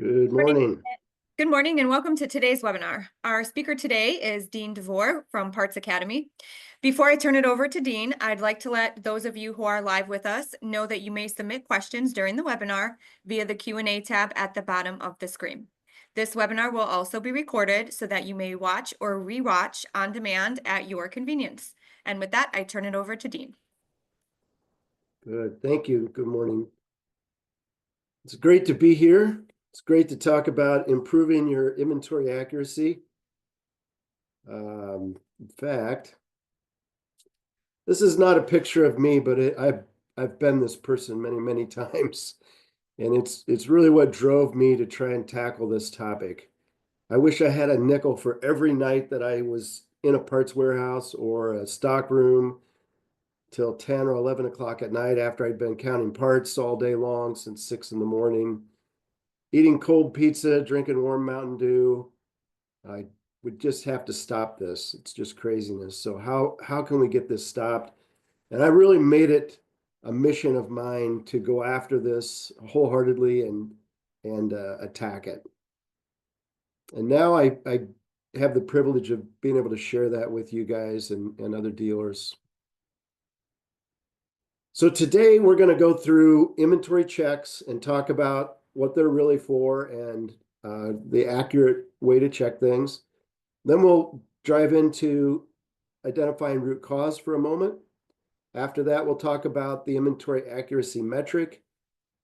Good Morning. morning. Good morning and welcome to today's webinar. Our speaker today is Dean Devore from Parts Academy. Before I turn it over to Dean, I'd like to let those of you who are live with us know that you may submit questions during the webinar via the Q&A tab at the bottom of the screen. This webinar will also be recorded so that you may watch or rewatch on demand at your convenience. And with that, I turn it over to Dean. Good. Thank you. Good morning. It's great to be here. It's great to talk about improving your inventory accuracy. In fact, this is not a picture of me, but I've been this person many times, and it's really what drove me to try and tackle this topic. I wish I had a nickel for every night that I was in a parts warehouse or a stock room till 10 or 11 o'clock at night after I'd been counting parts all day long since 6 in the morning, eating cold pizza, drinking warm Mountain Dew. I would just have to stop this. It's just craziness. So how can we get this stopped? And I really made it a mission of mine to go after this wholeheartedly and attack it. And now I have the privilege of being able to share that with you guys and other dealers. So today we're going to go through inventory checks and talk about what they're really for and the accurate way to check things. Then we'll dive into identifying root cause for a moment. After that, we'll talk about the inventory accuracy metric.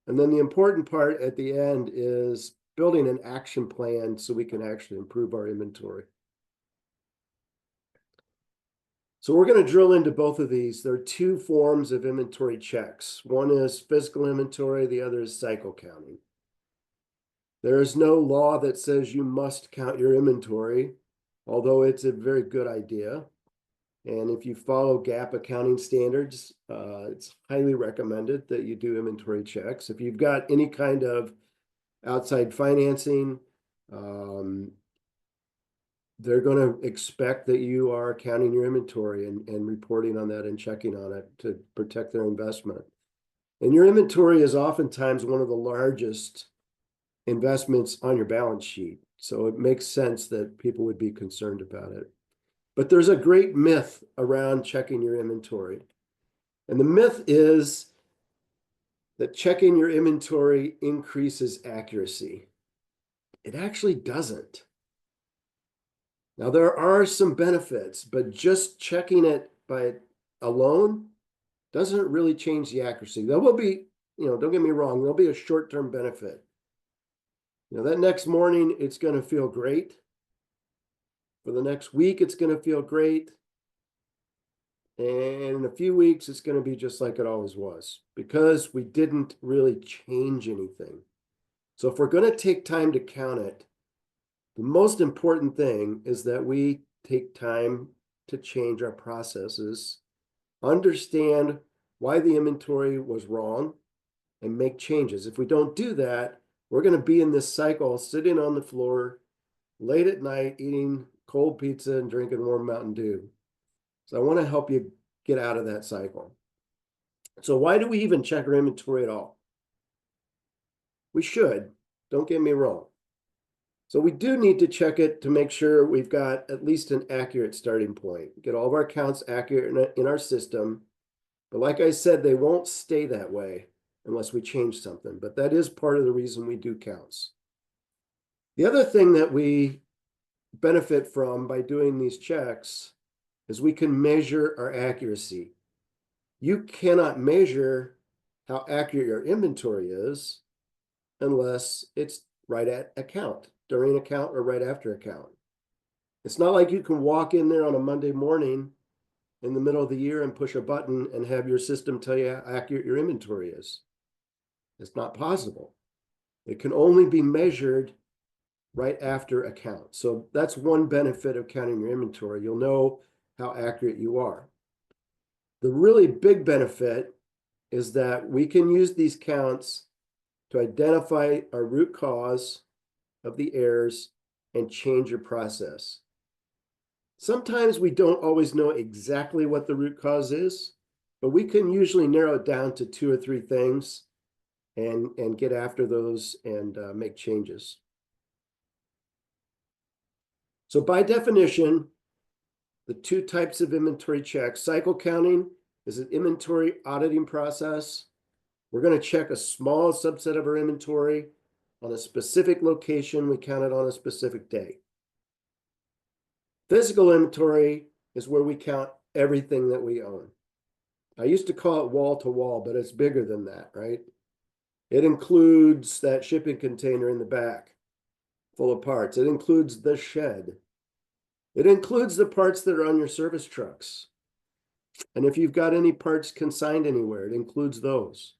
And then the important part at the end is building an action plan so we can actually improve our inventory. So we're going to drill into both of these. There are two forms of inventory checks. One is physical inventory, the other is cycle counting. There is no law that says you must count your inventory, although it's a very good idea. And if you follow GAAP accounting standards, it's highly recommended that you do inventory checks. If you've got any kind of outside financing, they're going to expect that you are counting your inventory and reporting on that and checking on it to protect their investment. And your inventory is oftentimes one of the largest investments on your balance sheet. So it makes sense that people would be concerned about it. But there's a great myth around checking your inventory. And the myth is that checking your inventory increases accuracy. It actually doesn't. Now, there are some benefits, but just checking it by alone doesn't really change the accuracy. There will be, don't get me wrong, there'll be a short-term benefit. That next morning, it's going to feel great. For the next week, it's going to feel great. And in a few weeks, it's going to be just like it always was because we didn't really change anything. So if we're going to take time to count it, the most important thing is that we take time to change our processes, understand why the inventory was wrong, and make changes. If we don't do that, we're going to be in this cycle, sitting on the floor late at night, eating cold pizza and drinking warm Mountain Dew. So I want to help you get out of that cycle. So why do we even check our inventory at all? We should, don't get me wrong. So we do need to check it to make sure we've got at least an accurate starting point. Get all of our counts accurate in our system. But like I said, they won't stay that way unless we change something. But that is part of the reason we do counts. The other thing that we benefit from by doing these checks is we can measure our accuracy. You cannot measure how accurate your inventory is unless it's right at account, during account, or right after account. It's not like you can walk in there on a Monday morning in the middle of the year and push a button and have your system tell you how accurate your inventory is. It's not possible. It can only be measured right after account. So that's one benefit of counting your inventory. You'll know how accurate you are. The really big benefit is that we can use these counts to identify our root cause of the errors and change your process. Sometimes we don't always know exactly what the root cause is, but we can usually narrow it down to 2 or 3 things and get after those and make changes. So by definition, the two types of inventory checks, cycle counting is an inventory auditing process. We're going to check a small subset of our inventory on a specific location. We count it on a specific day. Physical inventory is where we count everything that we own. I used to call it wall to wall, but it's bigger than that, right? It includes that shipping container in the back full of parts. It includes the shed. It includes the parts that are on your service trucks. And if you've got any parts consigned anywhere, it includes those.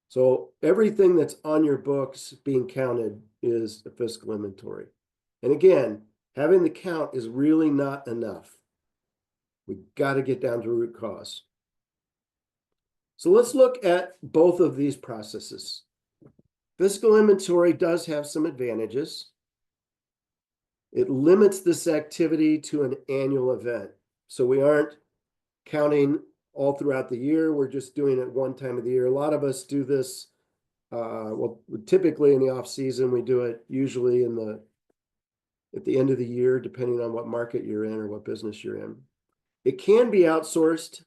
So everything that's on your books being counted is a physical inventory. And again, having the count is really not enough. We got to get down to root cause. So let's look at both of these processes. Physical inventory does have some advantages. It limits this activity to an annual event. So we aren't counting all throughout the year. We're just doing it one time of the year. A lot of us do this, well, typically in the off season, we do it usually at the end of the year, depending on what market you're in or what business you're in. It can be outsourced.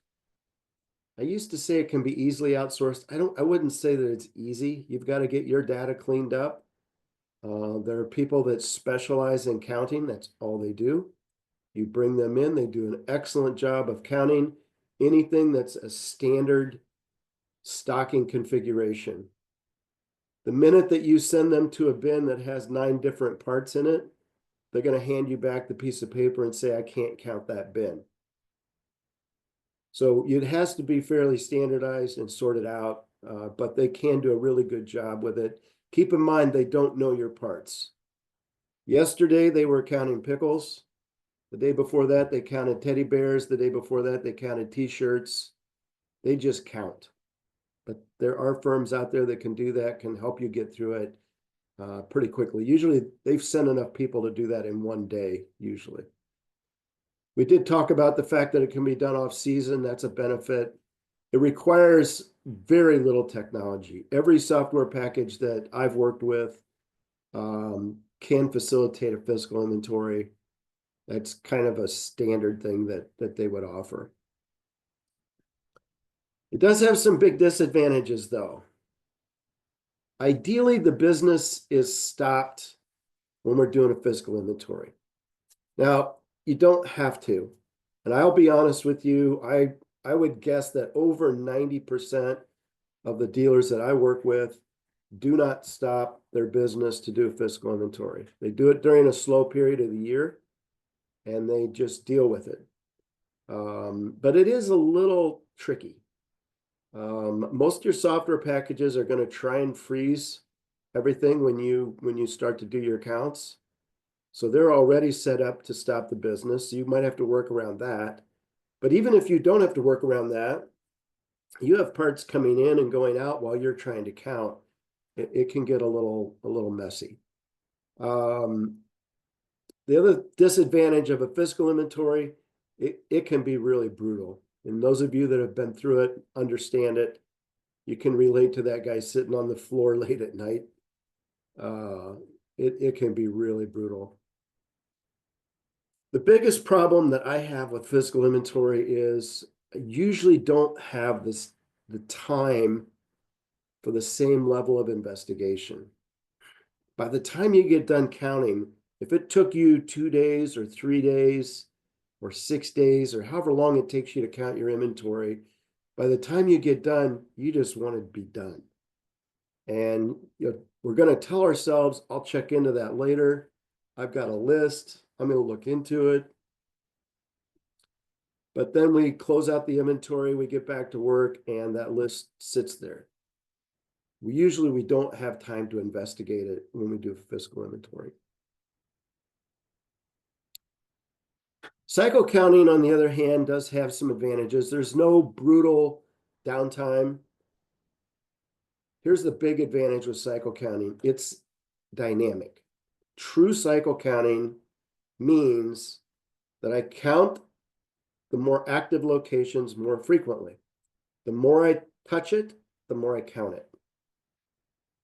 I used to say it can be easily outsourced. I wouldn't say that it's easy. You've got to get your data cleaned up. There are people that specialize in counting. That's all they do. You bring them in, they do an excellent job of counting anything that's a standard stocking configuration. The minute that you send them to a bin that has 9 different parts in it, they're going to hand you back the piece of paper and say, I can't count that bin. So it has to be fairly standardized and sorted out, but they can do a really good job with it. Keep in mind, they don't know your parts. Yesterday, they were counting pickles. The day before that, they counted teddy bears. The day before that, they counted t-shirts. They just count. But there are firms out there that can do that, can help you get through it pretty quickly. Usually, they've sent enough people to do that in one day, usually. We did talk about the fact that it can be done off season. That's a benefit. It requires very little technology. Every software package that I've worked with can facilitate a physical inventory. That's kind of a standard thing that they would offer. It does have some big disadvantages, though. Ideally, the business is stopped when we're doing a physical inventory. Now, you don't have to. And I'll be honest with you, I would guess that over 90% of the dealers that I work with do not stop their business to do a physical inventory. They do it during a slow period of the year, and they just deal with it. But it is a little tricky. Most of your software packages are going to try and freeze everything when you start to do your counts. So they're already set up to stop the business. You might have to work around that. But even if you don't have to work around that, you have parts coming in and going out while you're trying to count. It can get a little messy. The other disadvantage of a physical inventory, it can be really brutal. And those of you that have been through it understand it. You can relate to that guy sitting on the floor late at night. It can be really brutal. The biggest problem that I have with physical inventory is I usually don't have the time for the same level of investigation. By the time you get done counting, if it took you 2 days or 3 days or 6 days or however long it takes you to count your inventory, by the time you get done, you just want to be done. And we're going to tell ourselves, I'll check into that later. I've got a list. I'm going to look into it. But then we close out the inventory, we get back to work, and that list sits there. We don't have time to investigate it when we do physical inventory. Cycle counting, on the other hand, does have some advantages. There's no brutal downtime. Here's the big advantage with cycle counting. It's dynamic. True cycle counting means that I count the more active locations more frequently. The more I touch it, the more I count it.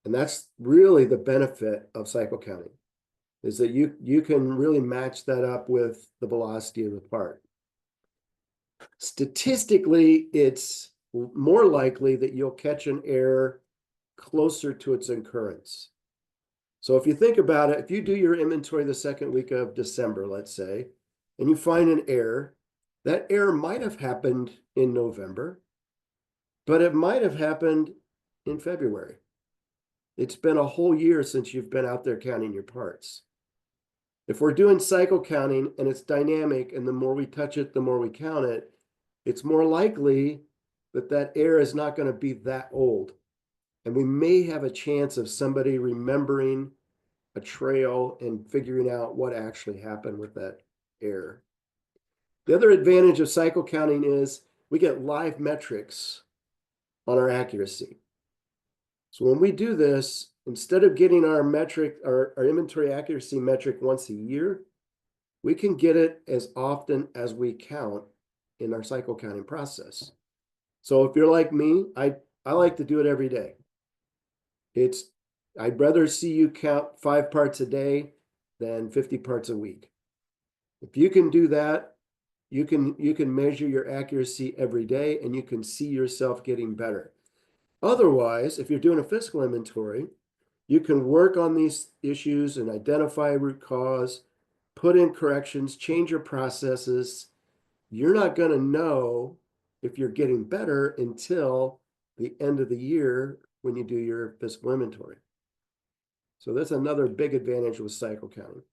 And that's really the benefit of cycle counting, is that you can really match that up with the velocity of the part. Statistically, it's more likely that you'll catch an error closer to its occurrence. So if you think about it, if you do your inventory the second week of December, let's say, and you find an error, that error might have happened in November, but it might have happened in February. It's been a whole year since you've been out there counting your parts. If we're doing cycle counting and it's dynamic, and the more we touch it, the more we count it, it's more likely that that error is not going to be that old. And we may have a chance of somebody remembering a trail and figuring out what actually happened with that error. The other advantage of cycle counting is we get live metrics on our accuracy. So when we do this, instead of getting our metric, our inventory accuracy metric once a year, we can get it as often as we count in our cycle counting process. So if you're like me, I like to do it every day. I'd rather see you count 5 parts a day than 50 parts a week. If you can do that, you can measure your accuracy every day, and you can see yourself getting better. Otherwise, if you're doing a physical inventory, you can work on these issues and identify root cause, put in corrections, change your processes. You're not going to know if you're getting better until the end of the year when you do your physical inventory. So that's another big advantage with cycle counting.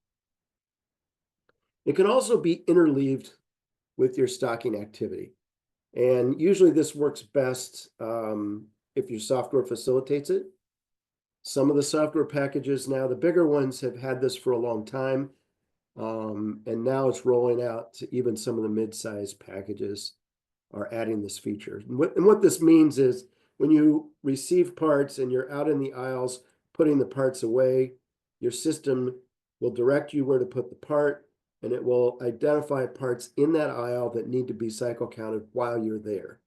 It can also be interleaved with your stocking activity. And usually this works best if your software facilitates it. Some of the software packages now, the bigger ones, have had this for a long time. And now it's rolling out to even some of the mid-sized packages are adding this feature. And what this means is when you receive parts and you're out in the aisles putting the parts away, your system will direct you where to put the part, and it will identify parts in that aisle that need to be cycle counted while you're there.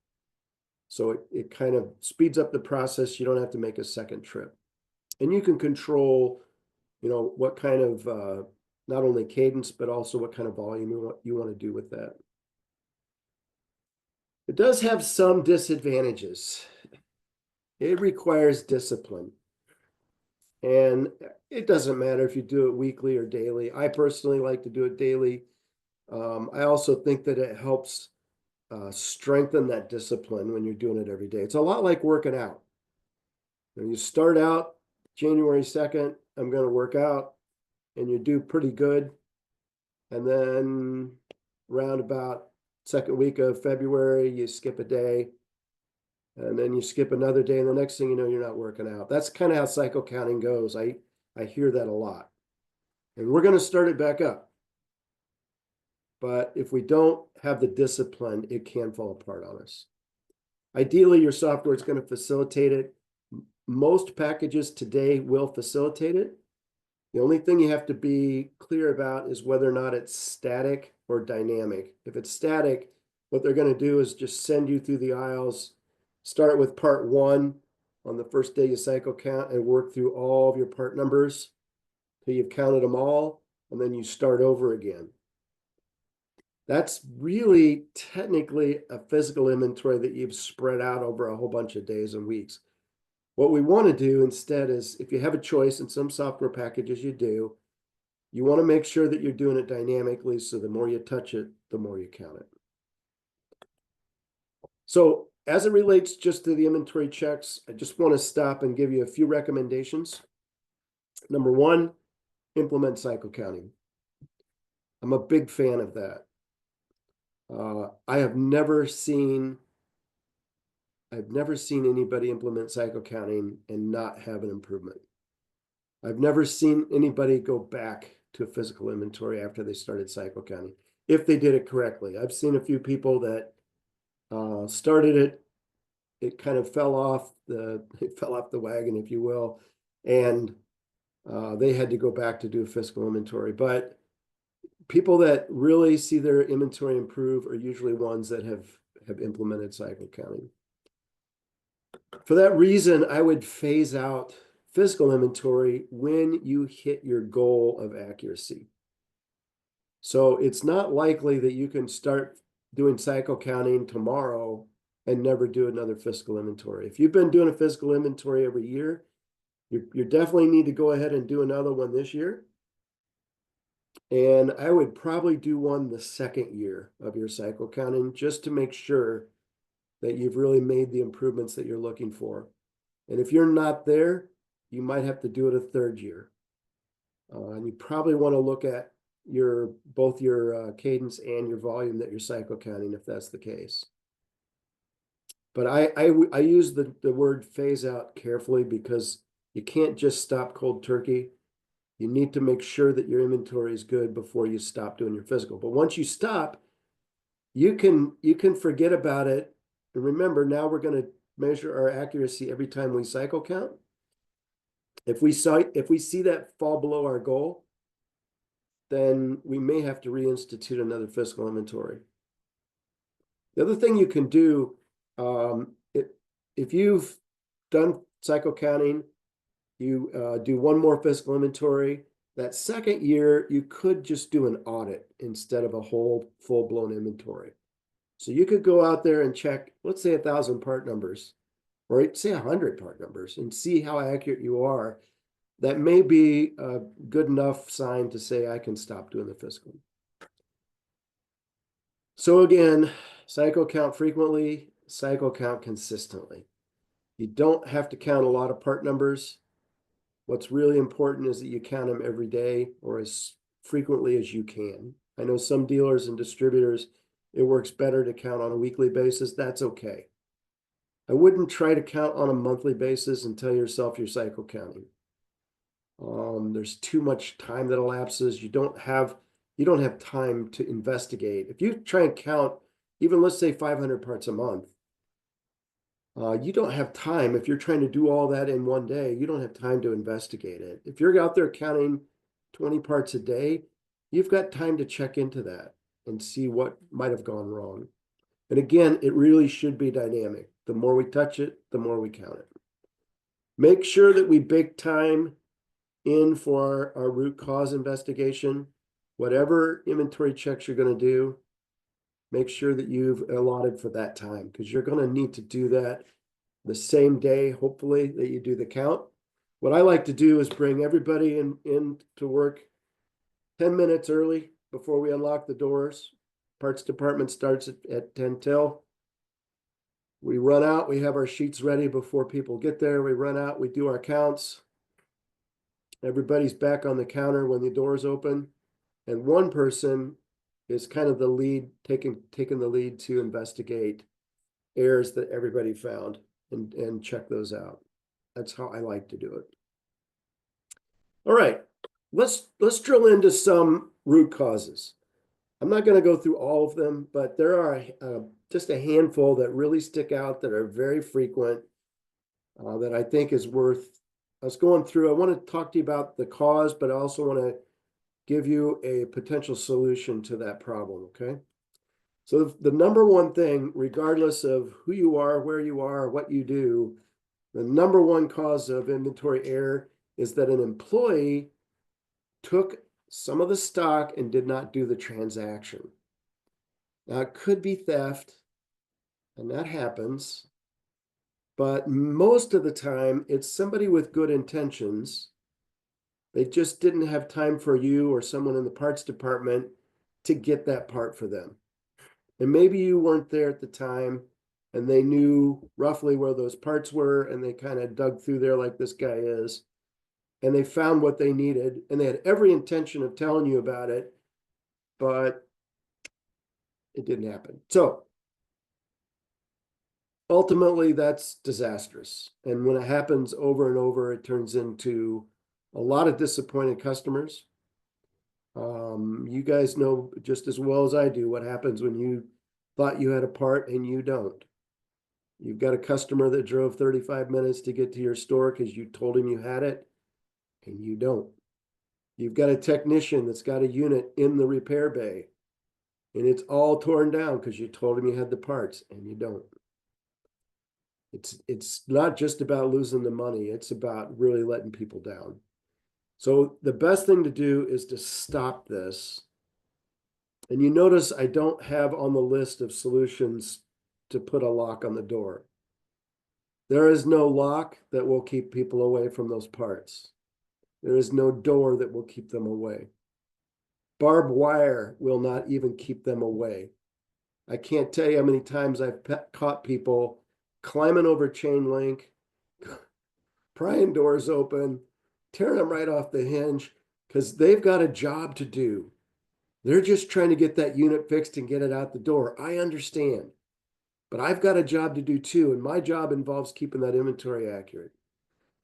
So it kind of speeds up the process. You don't have to make a second trip. And you can control, what kind of not only cadence, but also what kind of volume you want to do with that. It does have some disadvantages. It requires discipline. And it doesn't matter if you do it weekly or daily. I personally like to do it daily. I also think that it helps strengthen that discipline when you're doing it every day. It's a lot like working out. When you start out January 2nd, I'm going to work out, and you do pretty good. And then around about second week of February, you skip a day, and then you skip another day, and the next thing you know, you're not working out. That's kind of how cycle counting goes. I hear that a lot. And we're going to start it back up. But if we don't have the discipline, it can fall apart on us. Ideally, your software is going to facilitate it. Most packages today will facilitate it. The only thing you have to be clear about is whether or not it's static or dynamic. If it's static, what they're going to do is just send you through the aisles, start with part 1 on the first day you cycle count, and work through all of your part numbers till you've counted them all, and then you start over again. That's really technically a physical inventory that you've spread out over a whole bunch of days and weeks. What we want to do instead is, if you have a choice, in some software packages you do, you want to make sure that you're doing it dynamically, so the more you touch it, the more you count it. So as it relates just to the inventory checks, I just want to stop and give you a few recommendations. Number 1, implement cycle counting. I'm a big fan of that. I have never seen anybody implement cycle counting and not have an improvement. I've never seen anybody go back to a physical inventory after they started cycle counting, if they did it correctly. I've seen a few people that started it kind of fell off the wagon, if you will, and they had to go back to do a physical inventory. But people that really see their inventory improve are usually ones that have implemented cycle counting. For that reason, I would phase out physical inventory when you hit your goal of accuracy. So it's not likely that you can start doing cycle counting tomorrow and never do another physical inventory. If you've been doing a physical inventory every year, you definitely need to go ahead and do another one this year. And I would probably do one the second year of your cycle counting just to make sure that you've really made the improvements that you're looking for. And if you're not there, you might have to do it a third year. And you probably want to look at both your cadence and your volume that you're cycle counting if that's the case. But I use the word phase out carefully because you can't just stop cold turkey. You need to make sure that your inventory is good before you stop doing your physical. But once you stop, you can forget about it. And remember, now we're going to measure our accuracy every time we cycle count. If we see that fall below our goal, then we may have to reinstitute another physical inventory. The other thing you can do, if you've done cycle counting, you do one more physical inventory. That second year, you could just do an audit instead of a whole full-blown inventory. So you could go out there and check, let's say 1,000 part numbers, or say 100 part numbers, and see how accurate you are. That may be a good enough sign to say I can stop doing the physical. So again, cycle count frequently, cycle count consistently. You don't have to count a lot of part numbers. What's really important is that you count them every day or as frequently as you can. I know some dealers and distributors, it works better to count on a weekly basis. That's okay. I wouldn't try to count on a monthly basis and tell yourself you're cycle counting. There's too much time that elapses. You don't have time to investigate. If you try and count, even let's say 500 parts a month, you don't have time. If you're trying to do all that in one day, you don't have time to investigate it. If you're out there counting 20 parts a day, you've got time to check into that and see what might have gone wrong. And again, it really should be dynamic. The more we touch it, the more we count it. Make sure that we bake time in for our root cause investigation. Whatever inventory checks you're going to do, make sure that you've allotted for that time because you're going to need to do that the same day, hopefully, that you do the count. What I like to do is bring everybody in to work 10 minutes early before we unlock the doors. Parts department starts at 10 till. We run out, we have our sheets ready before people get there. We run out, we do our counts. Everybody's back on the counter when the doors open. And one person is kind of the lead, taking the lead to investigate errors that everybody found and check those out. That's how I like to do it. All right, let's drill into some root causes. I'm not going to go through all of them, but there are just a handful that really stick out that are very frequent that I think is worth us going through. I want to talk to you about the cause, but I also want to give you a potential solution to that problem, okay? So the number one thing, regardless of who you are, where you are, what you do, the number one cause of inventory error is that an employee took some of the stock and did not do the transaction. Now, it could be theft, and that happens, but most of the time, it's somebody with good intentions. They just didn't have time for you or someone in the parts department to get that part for them. And maybe you weren't there at the time and they knew roughly where those parts were and they kind of dug through there like this guy is. And they found what they needed and they had every intention of telling you about it, but it didn't happen. So ultimately, that's disastrous. And when it happens over and over, it turns into a lot of disappointed customers. You guys know just as well as I do what happens when you thought you had a part and you don't. You've got a customer that drove 35 minutes to get to your store because you told him you had it and you don't. You've got a technician that's got a unit in the repair bay and it's all torn down because you told him you had the parts and you don't. It's not just about losing the money. It's about really letting people down. So the best thing to do is to stop this. And you notice I don't have on the list of solutions to put a lock on the door. There is no lock that will keep people away from those parts. There is no door that will keep them away. Barbed wire will not even keep them away. I can't tell you how many times I've caught people climbing over chain link, prying doors open, tearing them right off the hinge because they've got a job to do. They're just trying to get that unit fixed and get it out the door. I understand, but I've got a job to do too, and my job involves keeping that inventory accurate.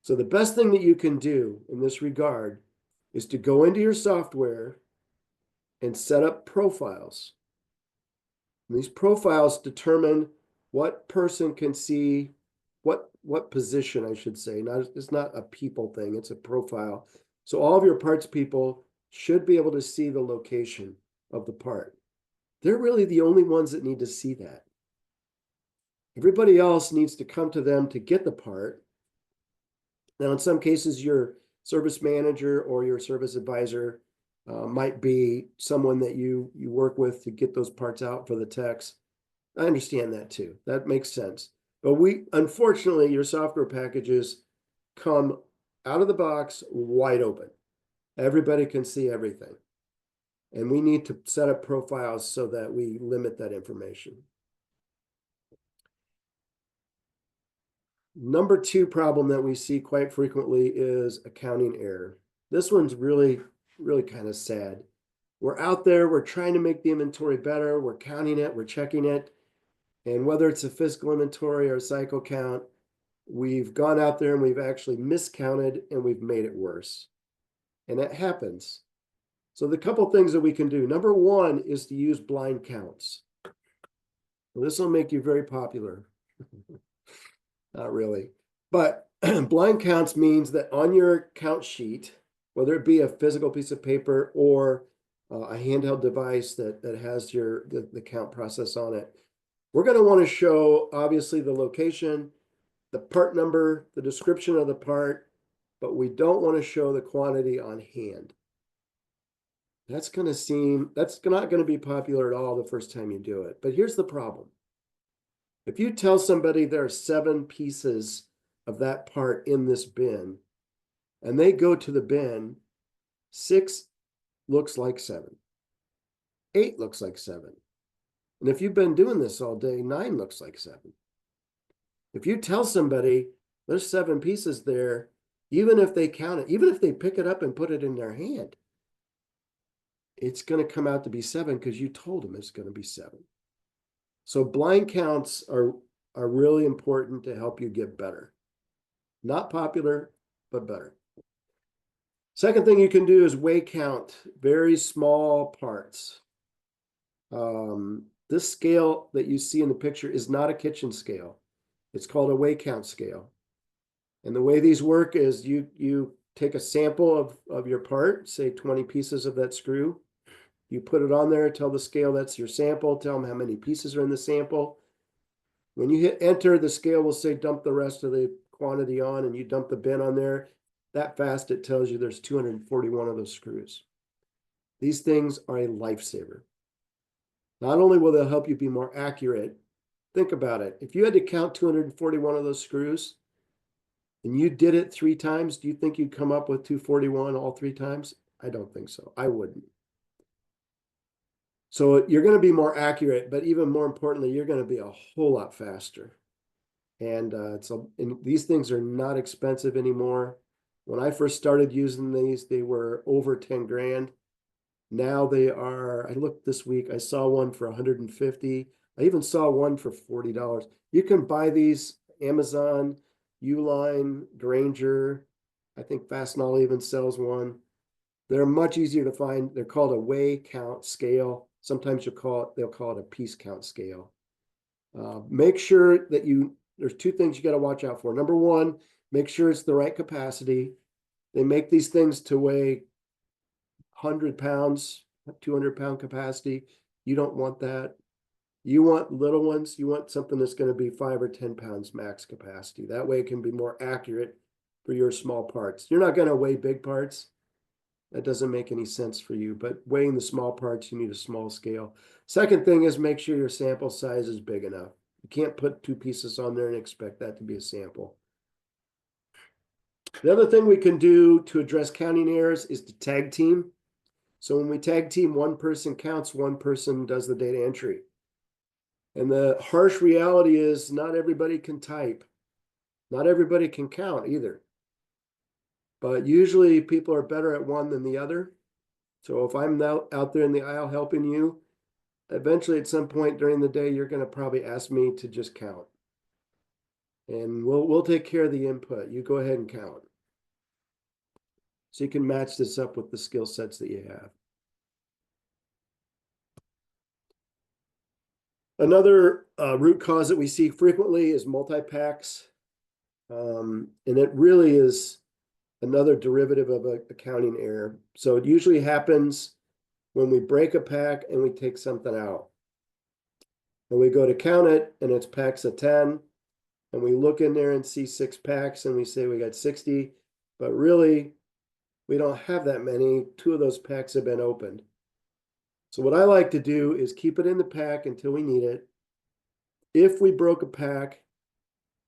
So the best thing that you can do in this regard is to go into your software and set up profiles. And these profiles determine what person can see, what position, I should say. It's not a people thing, it's a profile. So all of your parts people should be able to see the location of the part. They're really the only ones that need to see that. Everybody else needs to come to them to get the part. Now, in some cases, your service manager or your service advisor might be someone that you work with to get those parts out for the techs. I understand that too. That makes sense. But unfortunately, your software packages come out of the box wide open. Everybody can see everything. And we need to set up profiles so that we limit that information. Number two problem that we see quite frequently is accounting error. This one's really kind of sad. We're out there, we're trying to make the inventory better, we're counting it, we're checking it. And whether it's a physical inventory or a cycle count, we've gone out there and we've actually miscounted and we've made it worse. And that happens. So the couple things that we can do. Number one is to use blind counts. Well, this will make you very popular. Not really. But blind counts means that on your count sheet, whether it be a physical piece of paper or a handheld device that has the count process on it, we're going to want to show, obviously, the location, the part number, the description of the part, but we don't want to show the quantity on hand. That's not going to be popular at all the first time you do it. But here's the problem. If you tell somebody there are 7 pieces of that part in this bin, and they go to the bin, 6 looks like 7. 8 looks like 7. And if you've been doing this all day, 9 looks like 7. If you tell somebody there's 7 pieces there, even if they count it, even if they pick it up and put it in their hand, it's going to come out to be 7 because you told them it's going to be 7. So blind counts are really important to help you get better. Not popular, but better. Second thing you can do is weigh count very small parts. This scale that you see in the picture is not a kitchen scale. It's called a weigh count scale. And the way these work is you take a sample of your part, say 20 pieces of that screw. You put it on there, tell the scale that's your sample, tell them how many pieces are in the sample. When you hit enter, the scale will say dump the rest of the quantity on, and you dump the bin on there. That fast, it tells you there's 241 of those screws. These things are a lifesaver. Not only will they help you be more accurate, think about it. If you had to count 241 of those screws and you did it 3 times, do you think you'd come up with 241 all 3 times? I don't think so. I wouldn't. So you're going to be more accurate, but even more importantly, you're going to be a whole lot faster. And these things are not expensive anymore. When I first started using these, they were over 10 grand. Now they are, I looked this week, I saw one for 150. I even saw one for $40. You can buy these Amazon, Uline, Granger. I think Fastenal even sells one. They're much easier to find. They're called a weigh count scale. Sometimes they'll call it a piece count scale. Make sure that there's 2 things you got to watch out for. Number one, make sure it's the right capacity. They make these things to weigh 100 pounds, 200-pound capacity. You don't want that. You want little ones, you want something that's going to be 5 or 10 pounds max capacity. That way it can be more accurate for your small parts. You're not going to weigh big parts. That doesn't make any sense for you, but weighing the small parts, you need a small scale. Second thing is make sure your sample size is big enough. You can't put 2 pieces on there and expect that to be a sample. The other thing we can do to address counting errors is to tag team. So when we tag team, one person counts, one person does the data entry. And the harsh reality is not everybody can type. Not everybody can count either. But usually people are better at one than the other. So if I'm out there in the aisle helping you, eventually at some point during the day, you're going to probably ask me to just count. And we'll take care of the input. You go ahead and count. So you can match this up with the skill sets that you have. Another root cause that we see frequently is multi-packs. And it really is another derivative of a counting error. So it usually happens when we break a pack and we take something out. And we go to count it and it's packs of 10. And we look in there and see 6 packs and we say we got 60. But really, we don't have that many. 2 of those packs have been opened. So what I like to do is keep it in the pack until we need it. If we broke a pack,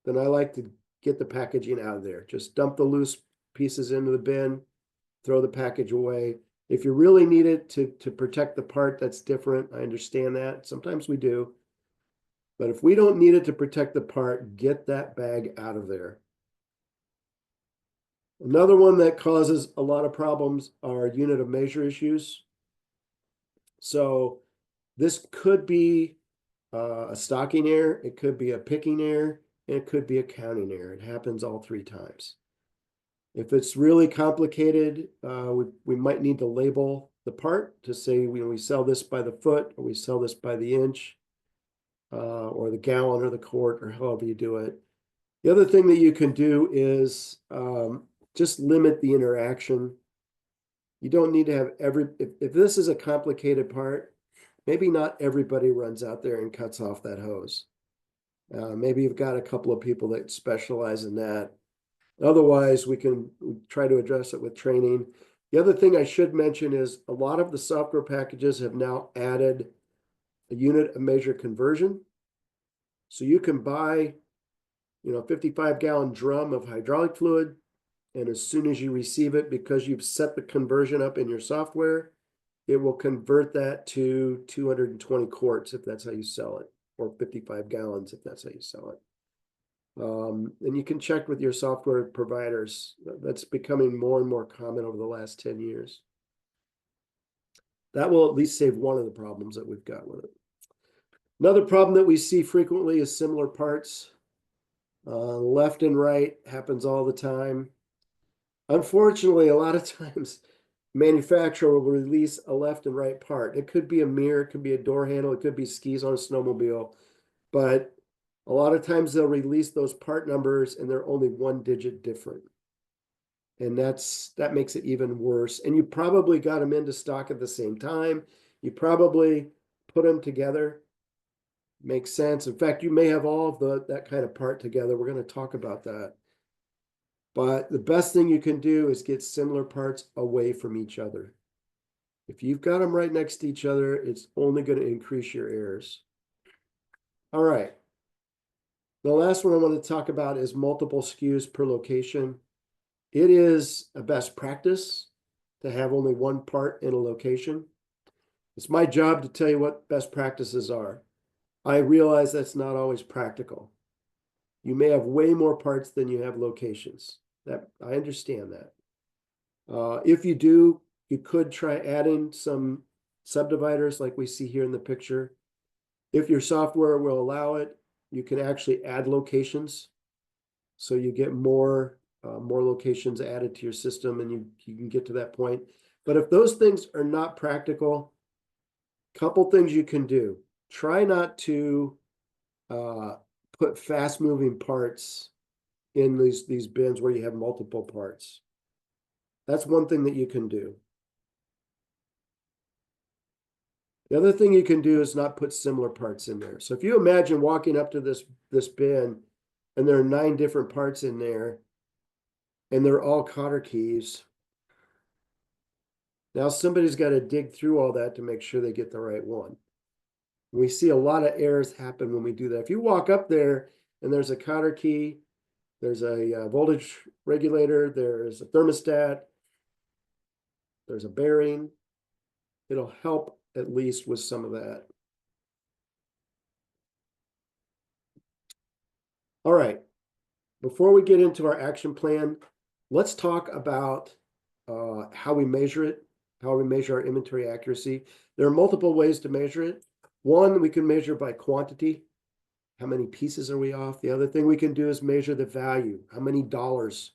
then I like to get the packaging out of there. Just dump the loose pieces into the bin, throw the package away. If you really need it to protect the part, that's different. I understand that. Sometimes we do. But if we don't need it to protect the part, get that bag out of there. Another one that causes a lot of problems are unit of measure issues. So this could be a stocking error, it could be a picking error, and it could be a counting error. It happens all 3 times. If it's really complicated, we might need to label the part to say we sell this by the foot, or we sell this by the inch, or the gallon, or the quart, or however you do it. The other thing that you can do is just limit the interaction. You don't need to have if this is a complicated part, maybe not everybody runs out there and cuts off that hose. Maybe you've got a couple of people that specialize in that. Otherwise, we can try to address it with training. The other thing I should mention is a lot of the software packages have now added a unit of measure conversion. So you can buy, a 55-gallon drum of hydraulic fluid, and as soon as you receive it, because you've set the conversion up in your software, it will convert that to 220 quarts if that's how you sell it, or 55 gallons if that's how you sell it. And you can check with your software providers. That's becoming more and more common over the last 10 years. That will at least save one of the problems that we've got with it. Another problem that we see frequently is similar parts. Left and right happens all the time. Unfortunately, a lot of times manufacturer will release a left and right part. It could be a mirror, it could be a door handle, it could be skis on a snowmobile, but a lot of times they'll release those part numbers and they're only 1 digit different. And that makes it even worse. And you probably got them into stock at the same time. You probably put them together. Makes sense. In fact, you may have all of that kind of part together. We're going to talk about that. But the best thing you can do is get similar parts away from each other. If you've got them right next to each other, it's only going to increase your errors. All right. The last one I want to talk about is multiple SKUs per location. It is a best practice to have only one part in a location. It's my job to tell you what best practices are. I realize that's not always practical. You may have way more parts than you have locations. I understand that. If you do, you could try adding some subdividers like we see here in the picture. If your software will allow it, you can actually add locations. So you get more locations added to your system, and you can get to that point. But if those things are not practical, couple things you can do. Try not to put fast-moving parts in these bins where you have multiple parts. That's one thing that you can do. The other thing you can do is not put similar parts in there. So if you imagine walking up to this bin and there are 9 different parts in there and they're all cotter keys. Now somebody's got to dig through all that to make sure they get the right one. We see a lot of errors happen when we do that. If you walk up there and there's a cotter key, there's a voltage regulator, there's a thermostat, there's a bearing, it'll help at least with some of that. All right, before we get into our action plan, let's talk about how we measure it, how we measure our inventory accuracy. There are multiple ways to measure it. One, we can measure by quantity. How many pieces are we off? The other thing we can do is measure the value. How many dollars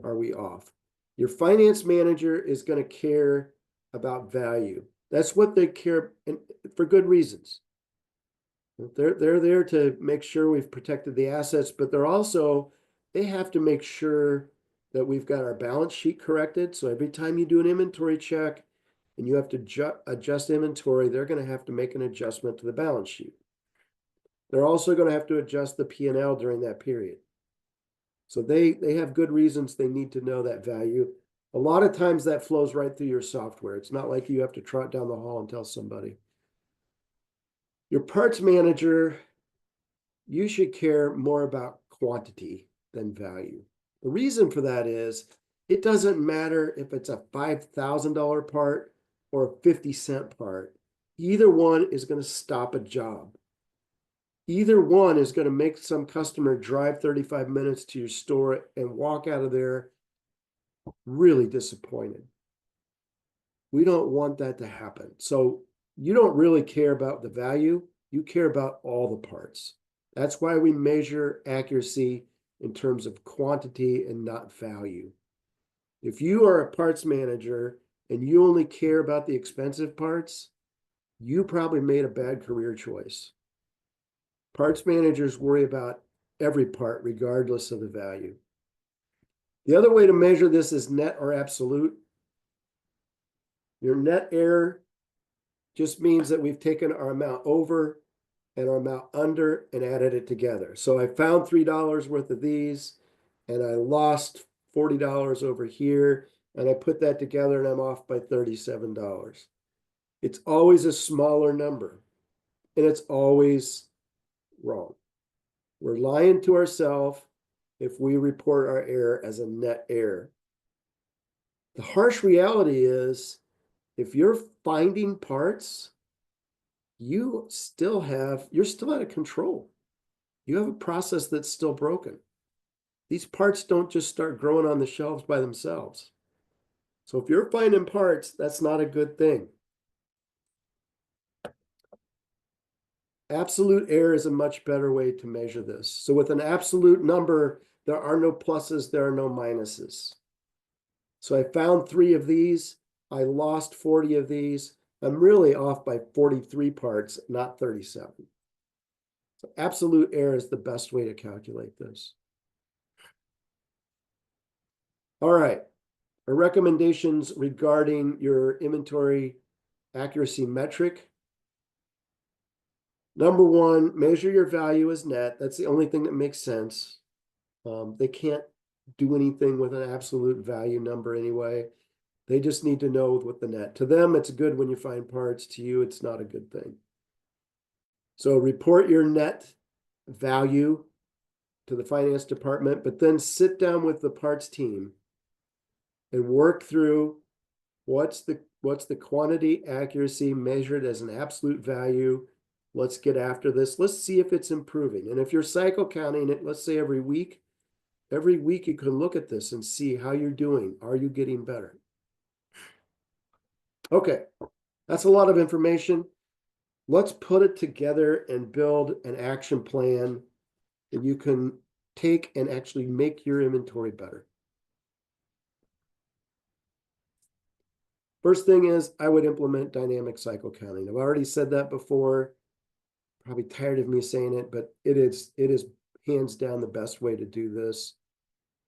are we off? Your finance manager is going to care about value. That's what they care, and for good reasons. They're there to make sure we've protected the assets, but they have to make sure that we've got our balance sheet corrected. So every time you do an inventory check and you have to adjust inventory, they're going to have to make an adjustment to the balance sheet. They're also going to have to adjust the P&L during that period. So they have good reasons they need to know that value. A lot of times that flows right through your software. It's not like you have to trot down the hall and tell somebody. Your parts manager, you should care more about quantity than value. The reason for that is it doesn't matter if it's a $5,000 part or a 50-cent part. Either one is going to stop a job. Either one is going to make some customer drive 35 minutes to your store and walk out of there really disappointed. We don't want that to happen. So you don't really care about the value. You care about all the parts. That's why we measure accuracy in terms of quantity and not value. If you are a parts manager and you only care about the expensive parts, you probably made a bad career choice. Parts managers worry about every part regardless of the value. The other way to measure this is net or absolute. Your net error just means that we've taken our amount over and our amount under and added it together. So I found $3 worth of these and I lost $40 over here, and I put that together and I'm off by $37. It's always a smaller number and it's always wrong. We're lying to ourselves if we report our error as a net error. The harsh reality is if you're finding parts, you're still out of control. You have a process that's still broken. These parts don't just start growing on the shelves by themselves. So if you're finding parts, that's not a good thing. Absolute error is a much better way to measure this. So with an absolute number, there are no pluses, there are no minuses. So I found 3 of these. I lost 40 of these. I'm really off by 43 parts, not 37. So absolute error is the best way to calculate this. All right. Our recommendations regarding your inventory accuracy metric. Number 1, measure your value as net. That's the only thing that makes sense. They can't do anything with an absolute value number anyway. They just need to know what the net. To them, it's good when you find parts. To you, it's not a good thing. So report your net value to the finance department, but then sit down with the parts team and work through what's the quantity accuracy measured as an absolute value. Let's get after this. Let's see if it's improving. And if you're cycle counting it, let's say every week you can look at this and see how you're doing. Are you getting better? Okay, that's a lot of information. Let's put it together and build an action plan that you can take and actually make your inventory better. First thing is I would implement dynamic cycle counting. I've already said that before. Probably tired of me saying it, but it is hands down the best way to do this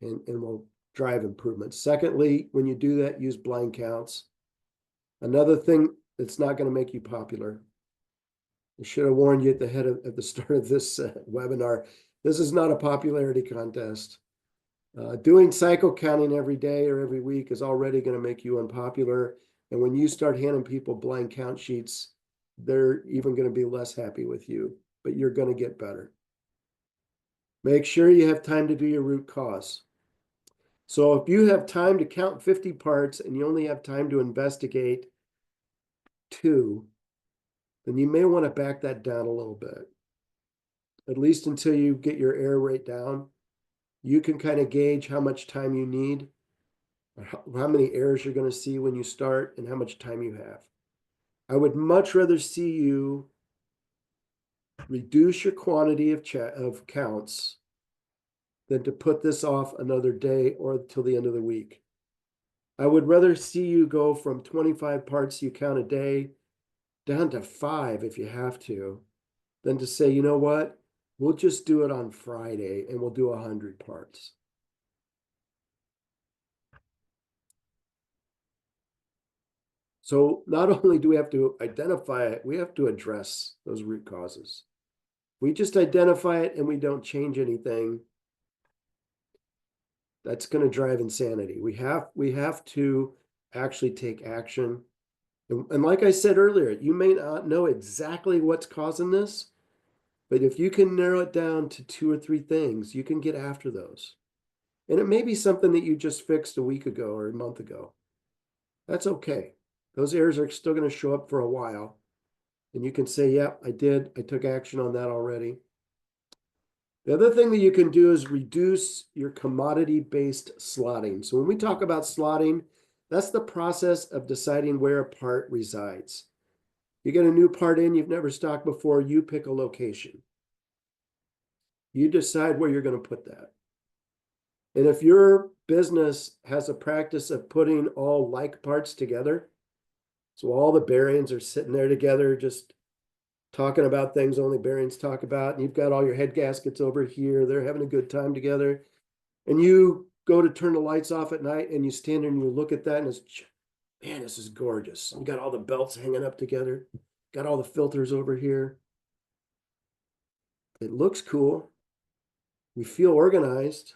and will drive improvements. Secondly, when you do that, use blind counts. Another thing that's not going to make you popular, I should have warned you at the start of this webinar. This is not a popularity contest. Doing cycle counting every day or every week is already going to make you unpopular. And when you start handing people blank count sheets, they're even going to be less happy with you, but you're going to get better. Make sure you have time to do your root cause. So if you have time to count 50 parts and you only have time to investigate 2, then you may want to back that down a little bit, at least until you get your error rate down. You can kind of gauge how much time you need, or how many errors you're going to see when you start, and how much time you have. I would much rather see you reduce your quantity of counts than to put this off another day or till the end of the week. I would rather see you go from 25 parts you count a day down to 5 if you have to, than to say, you know what, we'll just do it on Friday and we'll do 100 parts. So not only do we have to identify it, we have to address those root causes. We just identify it and we don't change anything. That's going to drive insanity. We have to actually take action. And like I said earlier, you may not know exactly what's causing this, but if you can narrow it down to 2 or 3 things, you can get after those. And it may be something that you just fixed a week ago or a month ago. That's okay. Those errors are still going to show up for a while. And you can say, yeah, I took action on that already. The other thing that you can do is reduce your commodity-based slotting. So when we talk about slotting, that's the process of deciding where a part resides. You get a new part in you've never stocked before, you pick a location. You decide where you're going to put that. And if your business has a practice of putting all like parts together, so all the bearings are sitting there together, just talking about things only bearings talk about, and you've got all your head gaskets over here, they're having a good time together, and you go to turn the lights off at night and you stand there and you look at that and it's, man, this is gorgeous. You got all the belts hanging up together, got all the filters over here. It looks cool. We feel organized,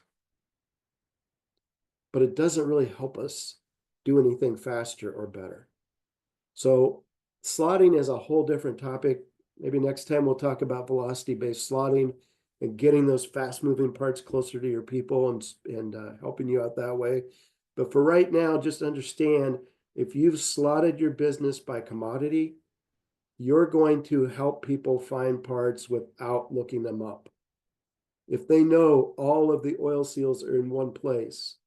but it doesn't really help us do anything faster or better. So slotting is a whole different topic. Maybe next time we'll talk about velocity-based slotting and getting those fast-moving parts closer to your people and helping you out that way. But for right now, just understand, if you've slotted your business by commodity, you're going to help people find parts without looking them up. If they know all of the oil seals are in one place,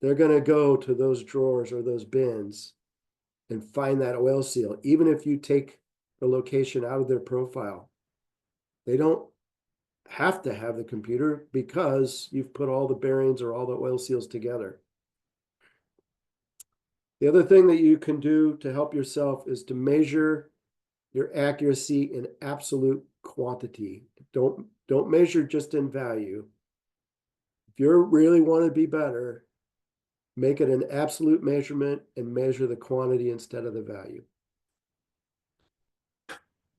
they're going to go to those drawers or those bins and find that oil seal, even if you take the location out of their profile. They don't have to have the computer because you've put all the bearings or all the oil seals together. The other thing that you can do to help yourself is to measure your accuracy in absolute quantity. Don't measure just in value. If you really want to be better, make it an absolute measurement and measure the quantity instead of the value.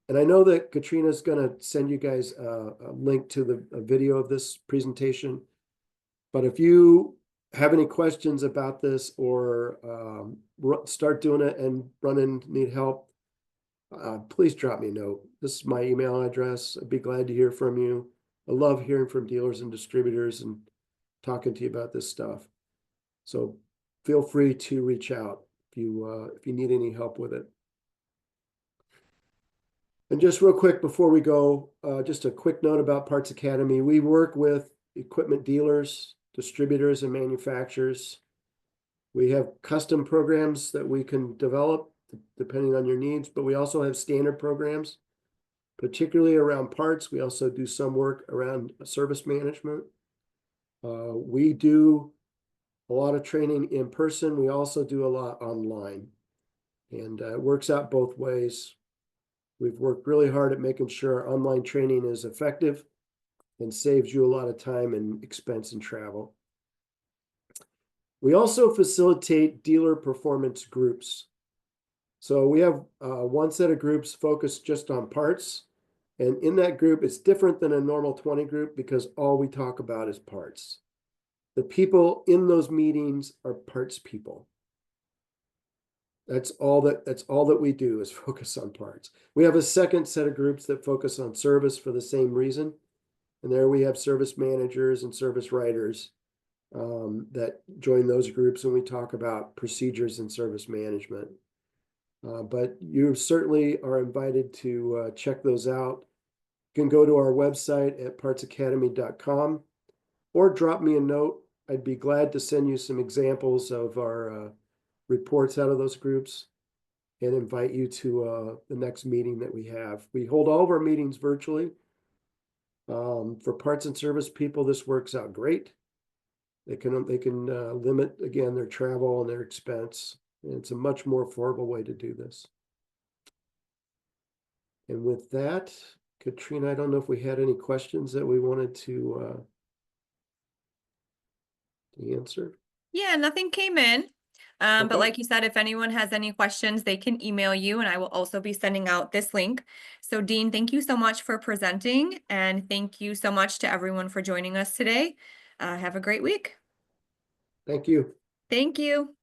And I know that Katrina's going to send you guys a link to a video of this presentation. But if you have any questions about this or start doing it and need help, please drop me a note. This is my email address. I'd be glad to hear from you. I love hearing from dealers and distributors and talking to you about this stuff. So feel free to reach out if you need any help with it. And just real quick before we go, just a quick note about Parts Academy. We work with equipment dealers, distributors, and manufacturers. We have custom programs that we can develop depending on your needs, but we also have standard programs, particularly around parts. We also do some work around service management. We do a lot of training in person. We also do a lot online, and it works out both ways. We've worked really hard at making sure our online training is effective and saves you a lot of time and expense and travel. We also facilitate dealer performance groups. So we have one set of groups focused just on parts. And in that group, it's different than a normal 20 group because all we talk about is parts. The people in those meetings are parts people. That's all that we do is focus on parts. We have a second set of groups that focus on service for the same reason. And there we have service managers and service writers that join those groups, and we talk about procedures and service management. But you certainly are invited to check those out. You can go to our website at partsacademy.com or drop me a note. I'd be glad to send you some examples of our reports out of those groups and invite you to the next meeting that we have. We hold all of our meetings virtually. For parts and service people, this works out great. They can limit, again, their travel and their expense. And it's a much more affordable way to do this. And with that, Katrina, I don't know if we had any questions that we wanted to answer. Yeah, nothing came in. But Okay. like you said, if anyone has any questions, they can email you, and I will also be sending out this link. So Dean, thank you so much for presenting, and thank you so much to everyone for joining us today. Have a great week. Thank you. Thank you.